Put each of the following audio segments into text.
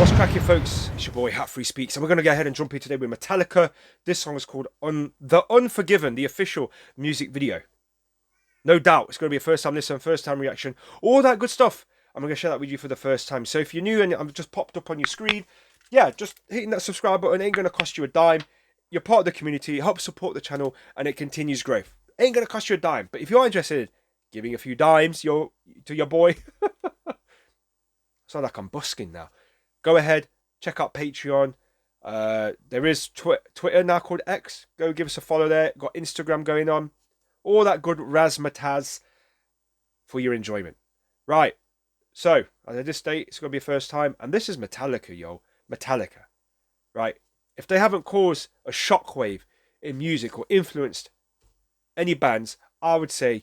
What's cracking, folks? It's your boy Hat Free Speaks, and we're going to go ahead and jump in today with Metallica. This song is called The Unforgiven, the official music video. No doubt it's going to be a first time listen, first time reaction, all that good stuff. I'm going to share that with you for the first time. So if you're new and I've just popped up on your screen, yeah, just hitting that subscribe button ain't going to cost you a dime. You're part of the community, it helps support the channel, and it continues growth. Ain't going to cost you a dime, but if you're interested in giving a few dimes to your boy, it's not like I'm busking now. Go ahead, check out Patreon. There is Twitter now called X. Go give us a follow there. Got Instagram going on. All that good razzmatazz for your enjoyment. Right. So, as I just state, it's going to be a first time. And this is Metallica, yo. Metallica. Right. If they haven't caused a shockwave in music or influenced any bands, I would say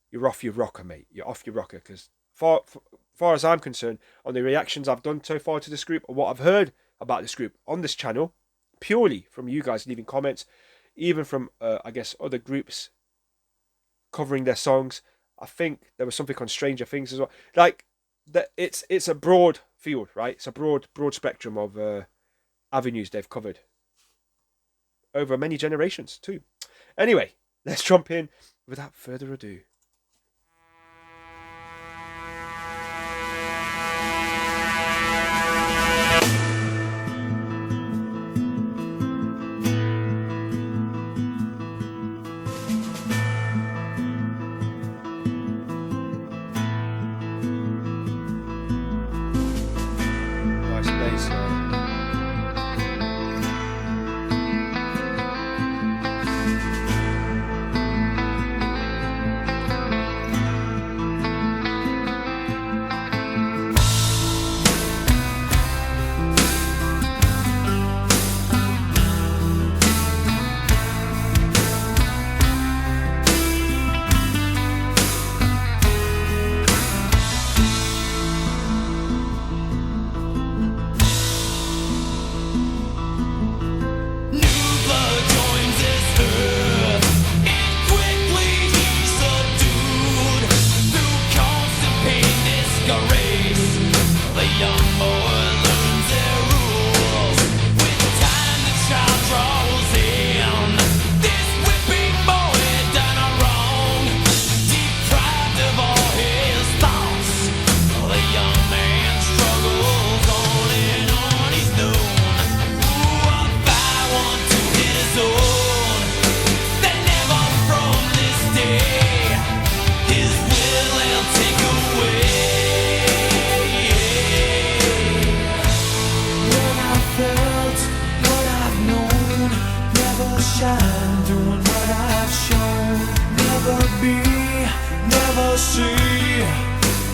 you're off your rocker, mate. You're off your rocker. Because far as I'm concerned, on the reactions I've done so far to this group, or what I've heard about this group on this channel, purely from you guys leaving comments, even from, I guess, other groups covering their songs. I think there was something on Stranger Things as well. Like, it's a broad field, right? It's a broad spectrum of avenues they've covered over many generations too. Anyway, let's jump in without further ado.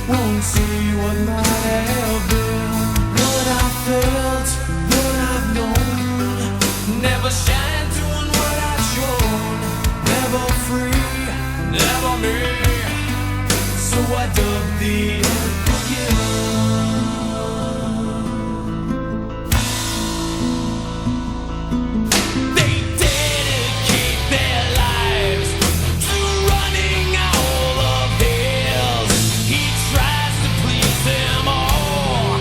Won't see what might have been. What I felt, what I've known. Never shine doing what I've shown. Never free, never me. So I dug the Unforgiven. They dedicate their lives to running all of his. He tries to please them all,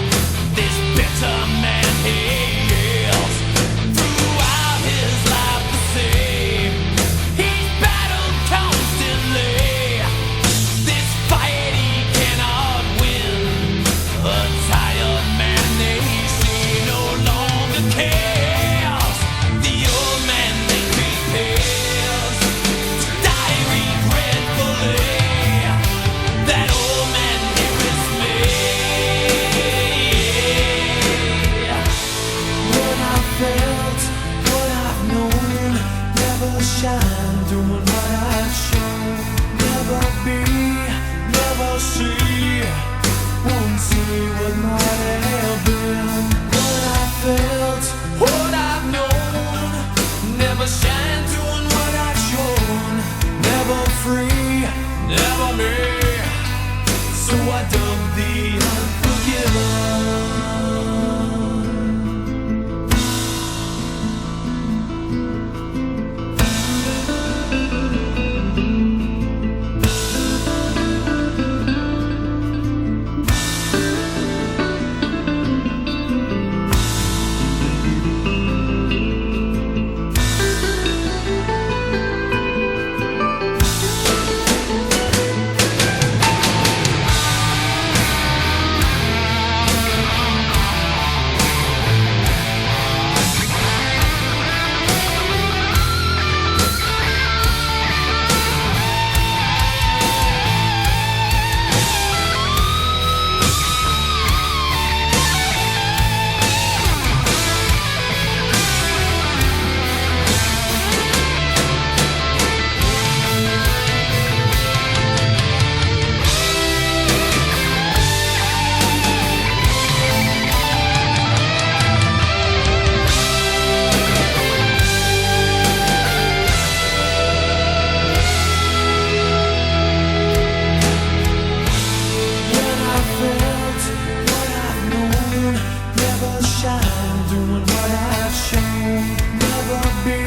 never shine doing what I've shown. Never be,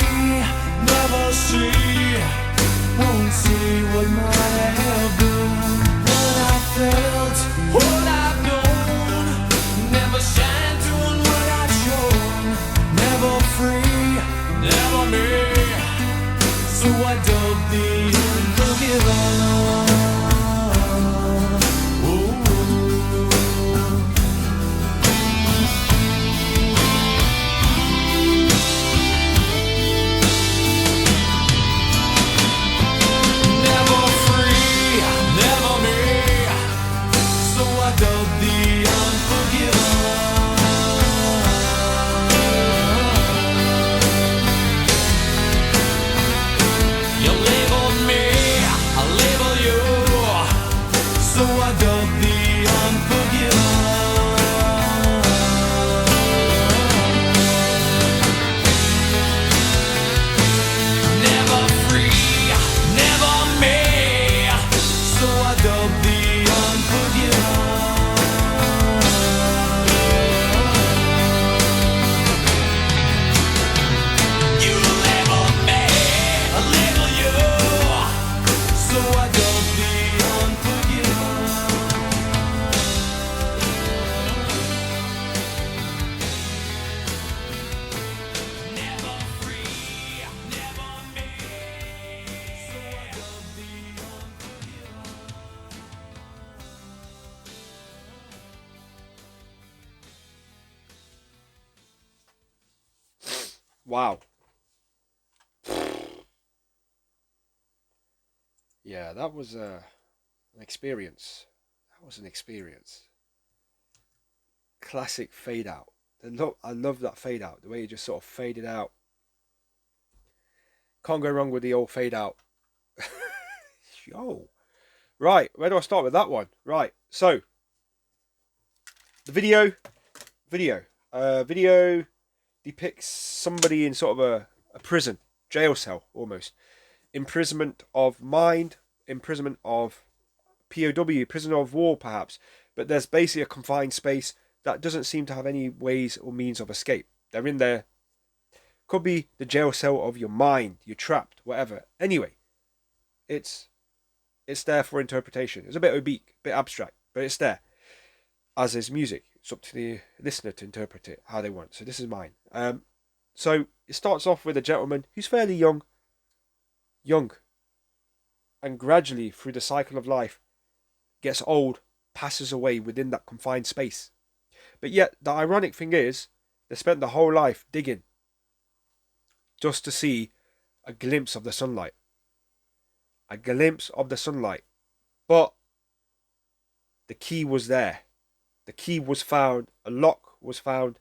never see, won't see what might have been. What I felt, what I've known, never shine doing what I've shown. Never free, never me, so I dug the unforgiven. Wow. Yeah, that was an experience. That was an experience. Classic fade out. I love that fade out. The way it just sort of faded out. Can't go wrong with the old fade out. Yo. Right, where do I start with that one? Right, so the video depicts somebody in sort of a prison, jail cell almost. Imprisonment of mind, imprisonment of POW, prisoner of war perhaps, but there's basically a confined space that doesn't seem to have any ways or means of escape. They're in there. Could be the jail cell of your mind, you're trapped, whatever. Anyway, it's there for interpretation. It's a bit oblique, a bit abstract, but it's there. As is music. It's up to the listener to interpret it how they want. So this is mine. So it starts off with a gentleman who's fairly young, and gradually through the cycle of life gets old, passes away within that confined space. But yet the ironic thing is they spent the whole life digging just to see a glimpse of the sunlight. A glimpse of the sunlight. But the key was there. The key was found. A lock was found.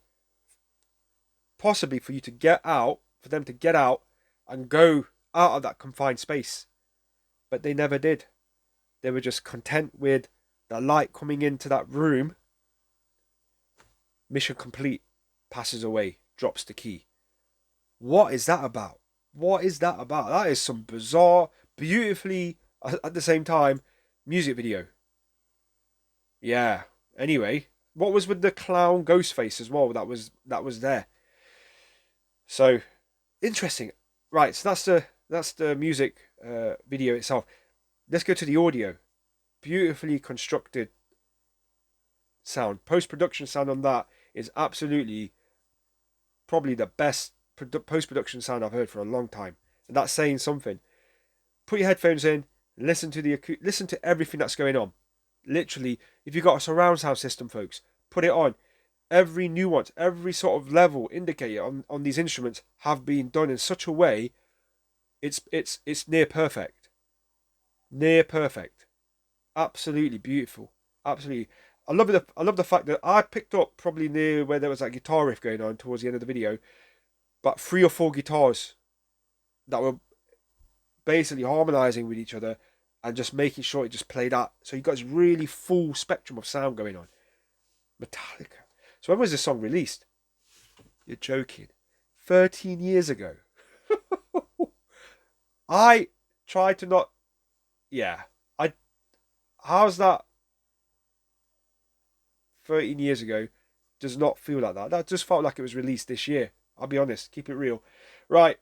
Possibly for you to get out, for them to get out and go out of that confined space. But they never did. They were just content with the light coming into that room. Mission complete. Passes away. Drops the key. What is that about? What is that about? That is some bizarre, beautifully, at the same time, music video. Yeah. Anyway, what was with the clown ghost face as well? That was there. So interesting. Right. So that's the music video itself. Let's go to the audio. Beautifully constructed sound. Post-production sound on that is absolutely probably the best post-production sound I've heard for a long time, and that's saying something. Put your headphones in, listen to everything that's going on. Literally, if you've got a surround sound system, folks, put it on. Every nuance, every sort of level indicator on these instruments have been done in such a way, it's near perfect. Near perfect. Absolutely beautiful. Absolutely. I love the fact that I picked up probably near where there was that guitar riff going on towards the end of the video, but 3 or 4 guitars that were basically harmonizing with each other and just making sure it just played out. So you got this really full spectrum of sound going on. Metallica. So when was this song released? You're joking. 13 years ago. I tried to not... Yeah. How's that 13 years ago? does not feel like that. That just felt like it was released this year. I'll be honest, keep it real. Right,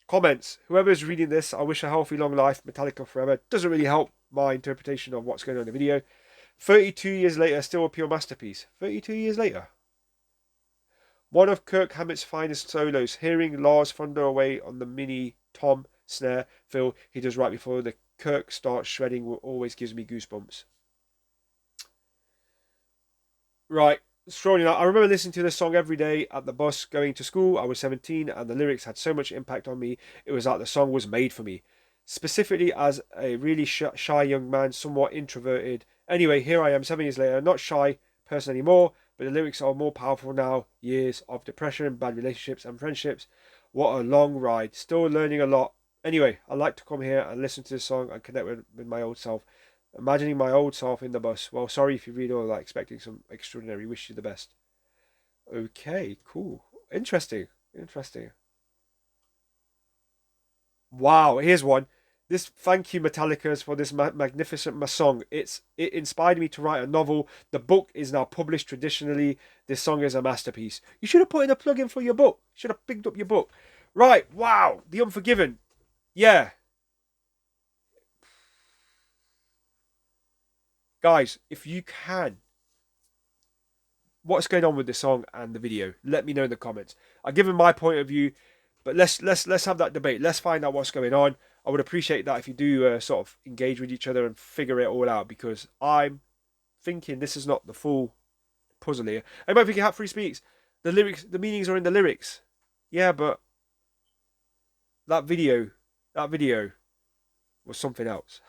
comments. Whoever's reading this, I wish a healthy long life, Metallica forever. Doesn't really help my interpretation of what's going on in the video. 32 years later, still a pure masterpiece. 32 years later. One of Kirk Hammett's finest solos. Hearing Lars thunder away on the mini tom snare fill he does right before the Kirk starts shredding always gives me goosebumps. Right, strolling out. I remember listening to this song every day at the bus going to school. I was 17 and the lyrics had so much impact on me. It was like the song was made for me. Specifically as a really shy young man, somewhat introverted. Anyway, here I am 7 years later, not shy person anymore, but the lyrics are more powerful now. Years of depression, bad relationships and friendships. What a long ride. Still learning a lot. Anyway, I like to come here and listen to this song and connect with my old self. Imagining my old self in the bus. Well, sorry if you read all that, expecting some extraordinary. Wish you the best. Okay, cool. Interesting. Interesting. Wow, here's one. This thank you Metallicas for this magnificent song. It inspired me to write a novel. The book is now published traditionally. This song is a masterpiece. You should have put in a plug-in for your book. Should have picked up your book. Right, wow. The Unforgiven. Yeah. Guys, if you can, what's going on with the song and the video? Let me know in the comments. I've given my point of view, but let's have that debate. Let's find out what's going on. I would appreciate that if you do sort of engage with each other and figure it all out, because I'm thinking this is not the full puzzle here. I might think Hat Free Speaks. The lyrics, the meanings are in the lyrics. Yeah, but that video was something else.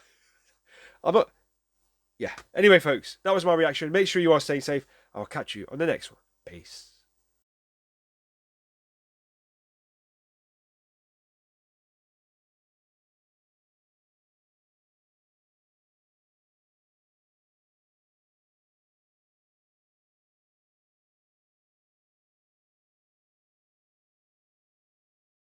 I'm not. Yeah. Anyway, folks, that was my reaction. Make sure you are staying safe. I'll catch you on the next one. Peace.